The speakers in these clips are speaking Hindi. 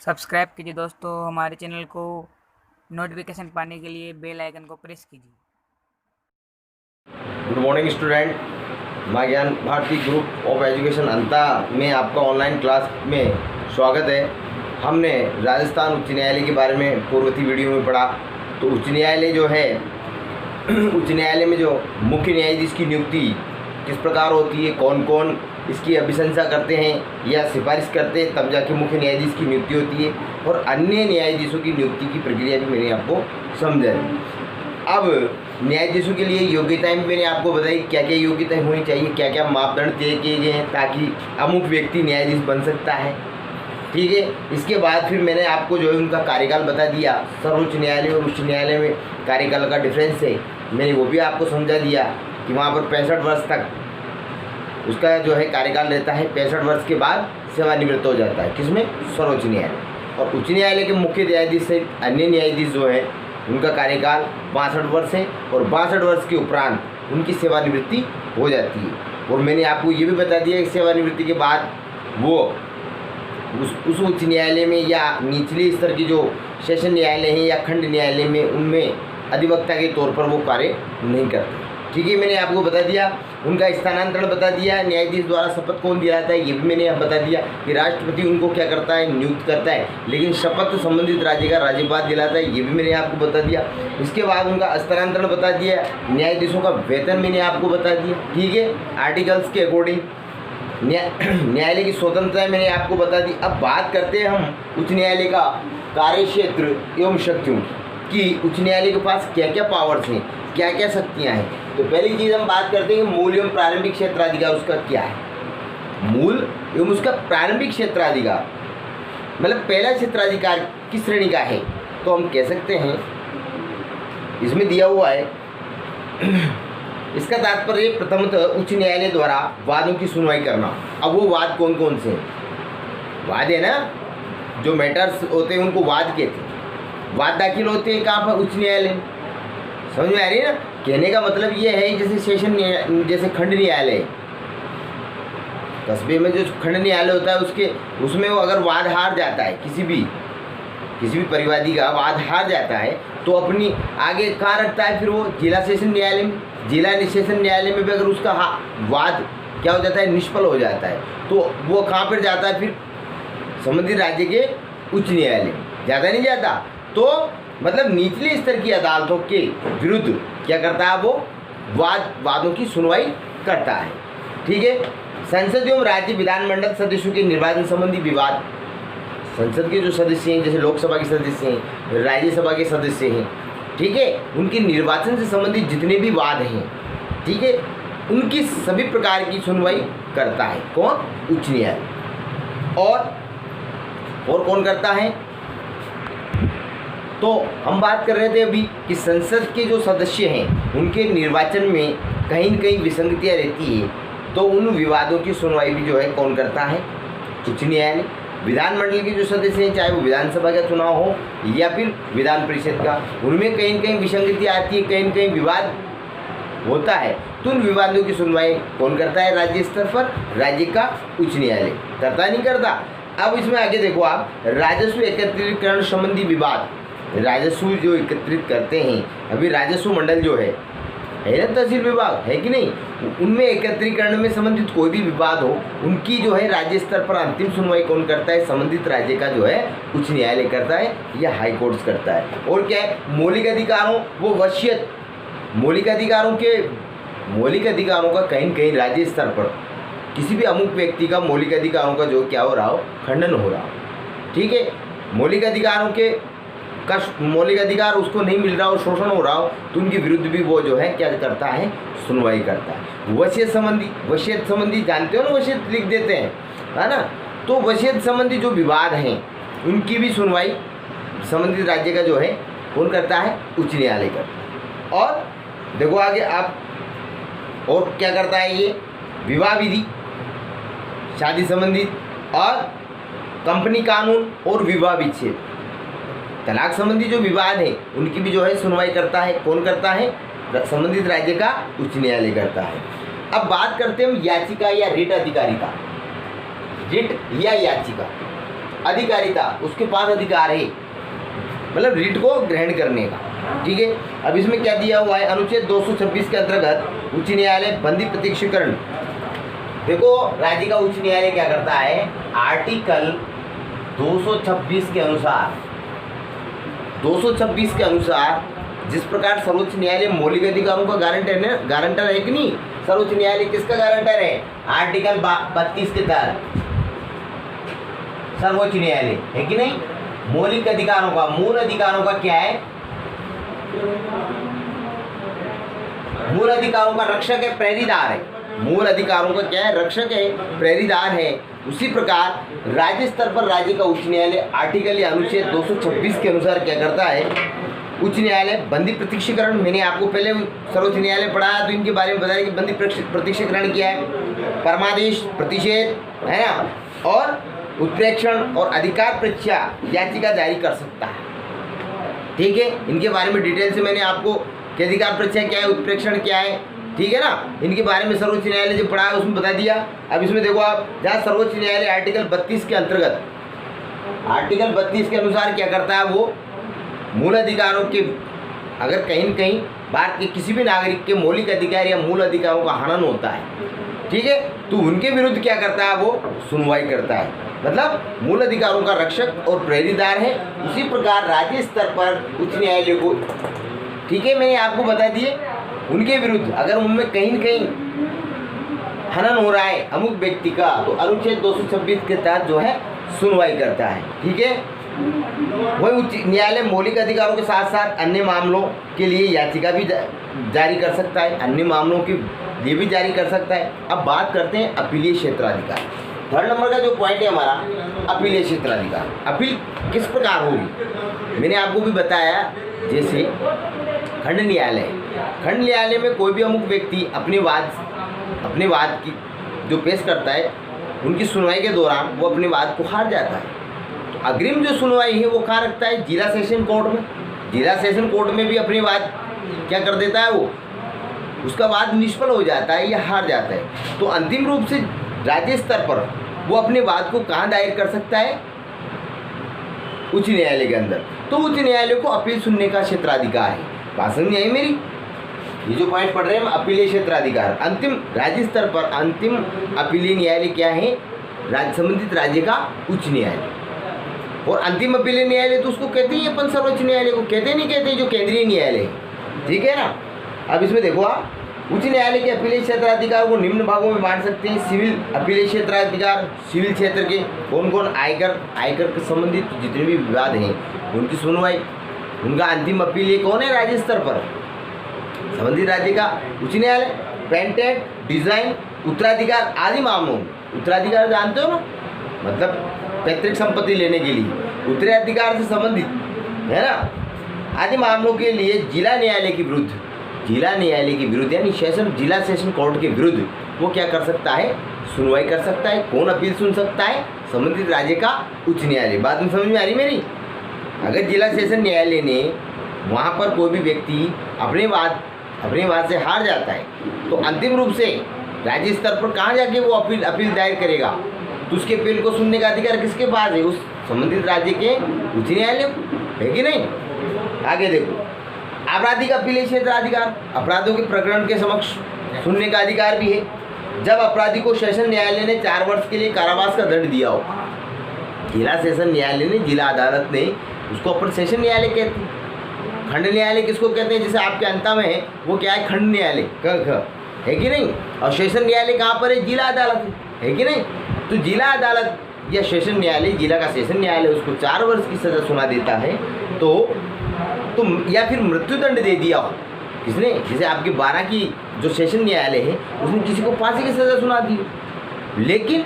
सब्सक्राइब कीजिए दोस्तों हमारे चैनल को। नोटिफिकेशन पाने के लिए बेल आइकन को प्रेस कीजिए। गुड मॉर्निंग स्टूडेंट, माँ ज्ञान भारती ग्रुप ऑफ एजुकेशन अंता में आपका ऑनलाइन क्लास में स्वागत है। हमने राजस्थान उच्च न्यायालय के बारे में पूर्ववर्ती वीडियो में पढ़ा। तो उच्च न्यायालय जो है उच्च न्यायालय में जो मुख्य न्यायाधीश की नियुक्ति किस प्रकार होती है, कौन कौन इसकी अभिशंसा करते हैं या सिफारिश करते हैं, तब जाके मुख्य न्यायाधीश की नियुक्ति होती है। और अन्य न्यायाधीशों की नियुक्ति की प्रक्रिया भी मैंने आपको समझा दी। अब न्यायाधीशों के लिए योग्यताएं भी मैंने आपको बताई, क्या क्या योग्यताएं होनी चाहिए, क्या क्या मापदंड तय किए गए हैं ताकि अमुक व्यक्ति न्यायाधीश बन सकता है। ठीक है, इसके बाद फिर मैंने आपको जो है उनका कार्यकाल बता दिया। सर्वोच्च न्यायालय और उच्च न्यायालय में कार्यकाल का डिफरेंस है, मैंने वो भी आपको समझा दिया कि वहाँ पर 65 वर्ष तक उसका जो है कार्यकाल रहता है। 65 वर्ष के बाद सेवानिवृत्त हो जाता है, किसमें? सर्वोच्च न्यायालय। और उच्च न्यायालय के मुख्य न्यायाधीश से अन्य न्यायाधीश जो है उनका कार्यकाल 62 वर्ष है और 62 वर्ष के उपरांत उनकी सेवानिवृत्ति हो जाती है। और मैंने आपको ये भी बता दिया कि सेवानिवृत्ति के बाद वो उस उच्च न्यायालय में या निचले स्तर की जो सेशन न्यायालय हैं या खंड न्यायालय में उनमें अधिवक्ता के तौर पर वो कार्य नहीं करते। ठीक है, मैंने आपको बता दिया। उनका स्थानांतरण बता दिया, न्यायाधीश द्वारा शपथ कौन दिलाता है ये भी मैंने बता दिया कि राष्ट्रपति उनको क्या करता है, नियुक्त करता है, लेकिन शपथ संबंधित राज्य का राज्यपाल दिलाता है, ये भी मैंने आपको बता दिया। इसके बाद उनका स्थानांतरण बता दिया, न्यायाधीशों का वेतन मैंने आपको बता दिया। ठीक है, आर्टिकल्स के अकॉर्डिंग न्यायालय की स्वतंत्रता मैंने आपको बता दी। अब बात करते हैं हम उच्च न्यायालय का कार्यक्षेत्र एवं शक्तियों की। उच्च न्यायालय के पास क्या क्या पावर्स हैं, क्या क्या शक्तियां हैं। तो पहली चीज़ हम बात करते हैं मूल एवं प्रारंभिक क्षेत्राधिकार उसका क्या है। मूल एवं उसका प्रारंभिक क्षेत्राधिकार मतलब पहला क्षेत्राधिकार किस श्रेणी का है, तो हम कह सकते हैं इसमें दिया हुआ है इसका तात्पर्य प्रथमतः उच्च न्यायालय द्वारा वादों की सुनवाई करना। अब वो वाद कौन कौन से हैं? वाद है ना, जो मैटर्स होते हैं उनको वाद कहते हैं। वाद दाखिल होते हैं कहाँ पर? उच्च न्यायालय में। समझ में आ रही है ना? कहने का मतलब ये है जैसे सेशन जैसे खंड न्यायालय, कस्बे में जो खंड न्यायालय होता है उसमें वो अगर वाद हार जाता है, किसी भी परिवादी का वाद हार जाता है तो अपनी आगे कहाँ रखता है? फिर वो जिला सेशन न्यायालय में। जिला सेशन न्यायालय में भी अगर उसका वाद क्या हो जाता है, निष्फल हो जाता है, तो वो कहाँ पर जाता है? फिर संबंधित राज्य के उच्च न्यायालय में। ज़्यादा नहीं जाता, तो मतलब निचले स्तर की अदालतों के विरुद्ध क्या करता है? वो वादों की सुनवाई करता है। ठीक है, संसद एवं राज्य विधानमंडल सदस्यों के निर्वाचन संबंधी विवाद, संसद के जो सदस्य हैं जैसे लोकसभा के सदस्य हैं, राज्यसभा के सदस्य हैं, ठीक है, उनके निर्वाचन से संबंधित जितने भी वाद हैं, ठीक है, उनकी सभी प्रकार की सुनवाई करता है कौन? उच्च न्यायालय। और कौन करता है? तो हम बात कर रहे थे अभी कि संसद के जो सदस्य हैं उनके निर्वाचन में कहीं न कहीं विसंगतियाँ रहती है, तो उन विवादों की सुनवाई भी जो है कौन करता है? उच्च न्यायालय। विधानमंडल के जो सदस्य हैं, चाहे वो विधानसभा का चुनाव हो या फिर विधान परिषद का, उनमें कहीं न कहीं विसंगतियाँ आती है, कहीं न कहीं विवाद होता है, तो उन विवादों की सुनवाई कौन करता है? राज्य स्तर पर राज्य का उच्च न्यायालय। करता नहीं करता? अब इसमें आगे देखो आप, राजस्व एकत्रीकरण संबंधी विवाद, राजस्व जो एकत्रित करते हैं, अभी राजस्व मंडल जो है ना, तहसील विभाग है कि नहीं, उनमें एकत्रीकरण में संबंधित कोई भी विवाद हो, उनकी जो है राज्य स्तर पर अंतिम सुनवाई कौन करता है? संबंधित राज्य का जो है उच्च न्यायालय करता है या हाई कोर्ट्स करता है। और क्या है? मौलिक अधिकारों वो वसीयत, मौलिक अधिकारों का कहीं न कहीं राज्य स्तर पर किसी भी अमुक व्यक्ति का मौलिक अधिकारों का जो क्या हो रहा हो, खंडन हो रहा हो। ठीक है, मौलिक अधिकार उसको नहीं मिल रहा हो, शोषण हो रहा हो, तो उनके विरुद्ध भी वो जो है क्या करता है? सुनवाई करता है। वसीयत संबंधी जानते हो ना, वसीयत लिख देते हैं, है ना, तो वसीयत संबंधी जो विवाद हैं उनकी भी सुनवाई संबंधित राज्य का जो है कौन करता है? उच्च न्यायालय करता है। और देखो आगे आप, और क्या करता है ये? विवाह विधि, शादी संबंधित, और कंपनी कानून और विवाह विच्छेद, तलाक संबंधी जो विवाद है उनकी भी जो है सुनवाई करता है। कौन करता है? संबंधित राज्य का उच्च न्यायालय करता है। अब बात करते हैं हम याचिका या रिट अधिकारी का। रिट या याचिका, अधिकारिता, उसके पास अधिकार है, मतलब रिट को ग्रहण करने का। ठीक है, अब इसमें क्या दिया हुआ है, अनुच्छेद 226 के अंतर्गत उच्च न्यायालय बंदी प्रत्यक्षीकरण। देखो राज्य का उच्च न्यायालय क्या करता है, आर्टिकल 226 के अनुसार 226 के अनुसार जिस प्रकार सर्वोच्च न्यायालय मौलिक अधिकारों का गारंटर है कि नहीं, सर्वोच्च न्यायालय किसका गारंटर है, आर्टिकल 32 के तहत सर्वोच्च न्यायालय है कि नहीं, मौलिक अधिकारों का, मूल अधिकारों का क्या है, मूल अधिकारों का रक्षक है, पहरेदार है, मूल अधिकारों का क्या है, रक्षक है, पहरेदार है। उसी प्रकार राज्य स्तर पर राज्य का उच्च न्यायालय आर्टिकल या अनुच्छेद 226 के अनुसार क्या करता है, उच्च न्यायालय बंदी प्रत्यक्षीकरण। मैंने आपको पहले सर्वोच्च न्यायालय पढ़ाया तो इनके बारे में बताया कि बंदी प्रत्यक्षीकरण क्या है, परमादेश, प्रतिषेध है ना, और उत्प्रेक्षण और अधिकार परीक्षा याचिका जारी कर सकता है। ठीक है, इनके बारे में डिटेल से मैंने आपको कि अधिकार परीक्षा क्या है, उत्प्रेक्षण क्या है, ठीक है ना, इनके बारे में सर्वोच्च न्यायालय जो पढ़ा है उसमें बता दिया। अब इसमें देखो आप, जहाँ सर्वोच्च न्यायालय आर्टिकल 32 के अंतर्गत, आर्टिकल 32 के अनुसार क्या करता है, वो मूल अधिकारों के, अगर कहीं न कहीं भारत के किसी भी नागरिक के मौलिक अधिकार या मूल अधिकारों का हनन होता है, ठीक है, तो उनके विरुद्ध क्या करता है, वो सुनवाई करता है, मतलब मूल अधिकारों का रक्षक और पहरेदार है। उसी प्रकार राज्य स्तर पर उच्च न्यायालय को, ठीक है, मैंने आपको बता दिए, उनके विरुद्ध अगर उनमें कहीं न कहीं हनन हो रहा है अमुक व्यक्ति का, तो अनुच्छेद 226 के तहत जो है सुनवाई करता है। ठीक है, वही उच्च न्यायालय मौलिक अधिकारों के साथ साथ अन्य मामलों के लिए याचिका भी जारी कर सकता है, अन्य मामलों के लिए भी जारी कर सकता है। अब बात करते हैं अपीलीय क्षेत्राधिकार। थर्ड नंबर का जो पॉइंट है हमारा, अपीलीय क्षेत्राधिकार। अपील किस प्रकार होगी, मैंने आपको भी बताया, जैसे खंड न्यायालय में कोई भी अमुक व्यक्ति अपने वाद की जो पेश करता है, उनकी सुनवाई के दौरान वो अपने वाद को हार जाता है, तो अग्रिम जो सुनवाई है वो कहाँ रखता है, जिला सेशन कोर्ट में। जिला सेशन कोर्ट में भी अपनी वाद क्या कर देता है, वो उसका वाद निष्फल हो जाता है या हार जाता है, तो अंतिम रूप से राज्य स्तर पर वो अपने वाद को कहाँ दायर कर सकता है, उच्च न्यायालय के अंदर। तो उच्च न्यायालय को अपील सुनने का क्षेत्राधिकार है। बात समझ आई मेरी, ये जो पॉइंट पढ़ रहे हैं हम, अपीलीय क्षेत्राधिकार। अंतिम राज्य स्तर पर अंतिम अपीलीय न्यायालय क्या है, संबंधित राज्य का उच्च न्यायालय। और अंतिम अपीलीय न्यायालय तो उसको कहते हैं अपन, सर्वोच्च न्यायालय को कहते नहीं कहते, जो केंद्रीय न्यायालय है। ठीक है ना, अब इसमें देखो आप, उच्च न्यायालय के अपीलीय क्षेत्राधिकार को निम्न भागों में बांट सकते हैं। सिविल अपीलीय क्षेत्राधिकार, सिविल क्षेत्र के कौन कौन, आयकर के संबंधित जितने भी विवाद हैं उनकी सुनवाई, उनका अंतिम अपीलीय कौन है, राज्य स्तर पर संबंधित राज्य का उच्च न्यायालय। पेटेंट, डिजाइन, उत्तराधिकार आदि मामलों में, उत्तराधिकार जानते हो ना, मतलब पैतृक संपत्ति लेने के लिए उत्तराधिकार से संबंधित है ना, आदि मामलों के लिए जिला न्यायालय के विरुद्ध यानी जिला सेशन कोर्ट के विरुद्ध वो क्या कर सकता है, सुनवाई कर सकता है। कौन अपील सुन सकता है, संबंधित राज्य का उच्च न्यायालय। बात में समझ में आ रही मेरी, अगर जिला सेशन न्यायालय ने वहाँ पर कोई भी व्यक्ति अपने वाद से हार जाता है, तो अंतिम रूप से राज्य स्तर पर कहाँ जाके वो अपील दायर करेगा, तो उसके अपील को सुनने का अधिकार किसके पास है, उस संबंधित राज्य के उच्च न्यायालय, है कि नहीं। आगे देखो, आपराधिक अपीलीय क्षेत्राधिकार, अपराधों के प्रकरण के समक्ष सुनने का अधिकार भी है। जब अपराधी को सेशन न्यायालय ने 4 वर्ष के लिए कारावास का दंड दिया हो, जिला सेशन न्यायालय ने, जिला अदालत ने, उसको अपन सेशन न्यायालय कहते हैं। खंड न्यायालय किसको कहते हैं, जैसे आपके अंता में है वो क्या है, खंड न्यायालय है कि नहीं, और सेशन न्यायालय कहाँ पर है, जिला अदालत है कि नहीं। तो जिला अदालत या सेशन न्यायालय, जिला का सेशन न्यायालय उसको 4 वर्ष की सज़ा सुना देता है, तो या फिर मृत्युदंड दे दिया हो किसने, जैसे आपके 12 की जो सेशन न्यायालय है उसने किसी को फांसी की सज़ा सुना दी, लेकिन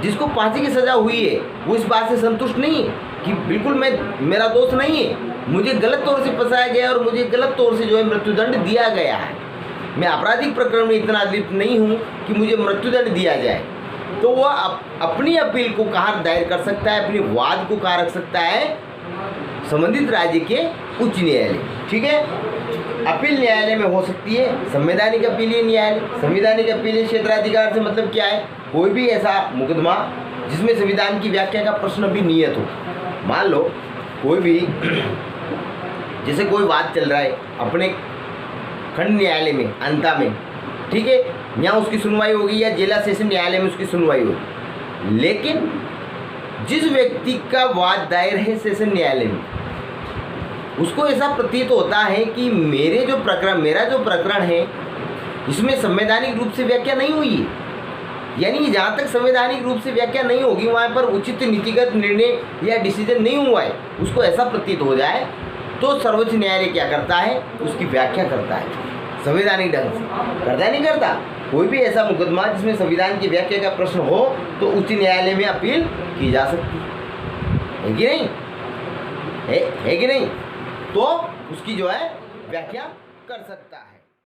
जिसको फांसी की सज़ा हुई है वो इस बात से संतुष्ट नहीं है कि बिल्कुल मेरा दोष नहीं है, मुझे गलत तौर से फंसाया गया और मुझे गलत तौर से जो है मृत्युदंड दिया गया है, मैं आपराधिक प्रकरण में इतना लिप्त नहीं हूँ कि मुझे मृत्युदंड दिया जाए, तो वह अपनी अपील को कहाँ दायर कर सकता है, अपनी वाद को कहाँ रख सकता है, संबंधित राज्य के उच्च न्यायालय। ठीक है, अपील न्यायालय में हो सकती है संवैधानिक अपीलीय न्यायालय। संवैधानिक अपीलीय क्षेत्राधिकार से मतलब क्या है, कोई भी ऐसा मुकदमा जिसमें संविधान की व्याख्या का प्रश्न भी नियत हो। मान लो कोई भी जैसे कोई बात चल रहा है अपने खंड न्यायालय में अंता में, ठीक है, यहाँ उसकी सुनवाई होगी या जिला सेशन न्यायालय में उसकी सुनवाई होगी, लेकिन जिस व्यक्ति का वाद दायर है सेशन न्यायालय में उसको ऐसा प्रतीत होता है कि मेरा जो प्रकरण है इसमें संवैधानिक रूप से व्याख्या नहीं हुई है, यानी जहाँ तक संवैधानिक रूप से व्याख्या नहीं होगी वहाँ पर उचित नीतिगत निर्णय या डिसीजन नहीं हुआ है, उसको ऐसा प्रतीत हो जाए तो सर्वोच्च न्यायालय क्या करता है, उसकी व्याख्या करता है संवैधानिक ढंग से। करता है नहीं करता? कोई भी ऐसा मुकदमा जिसमें संविधान की व्याख्या का प्रश्न हो तो उच्च न्यायालय में अपील की जा सकती है कि नहीं? है कि नहीं? तो उसकी जो है व्याख्या कर सकता है।